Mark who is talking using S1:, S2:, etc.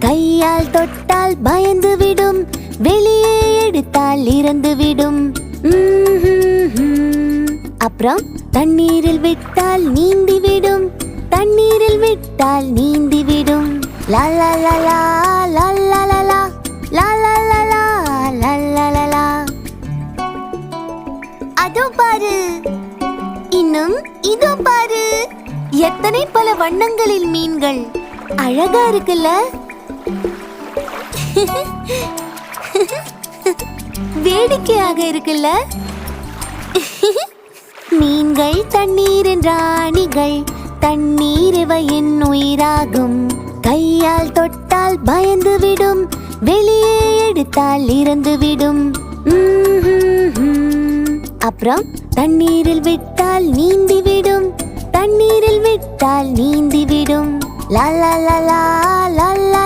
S1: கையால் தொட்டால் பயந்து விடும், வெளியே எடுத்தால் இறந்து விடும். அப்புறம் தண்ணீரில் விட்டால் நீந்தி விடும், தண்ணீரில் விட்டால் நீந்தி விடும். லா லா லா லா லா லா லா லா லா லா லா லா லா லா லா லா. அதோ பாரு, இன்னும் இதோ பாரு, எத்தனை பல வண்ணங்களில் மீன்கள். அழகா இருக்குல்ல? வேடிக்கையாக இருக்குல்ல? மீன்கள் தண்ணீரின் ராணிகள், தண்ணீர் இவையின் உயிராகும். கையால் தொட்டால் பயந்து விடும், வெளியே எடுத்தால் இறந்து விடும். அப்புறம் தண்ணீரில் விட்டால் நீந்தி விடும், தண்ணீரில் விட்டால் நீந்தி விடும். லா லா லா லா லா லா.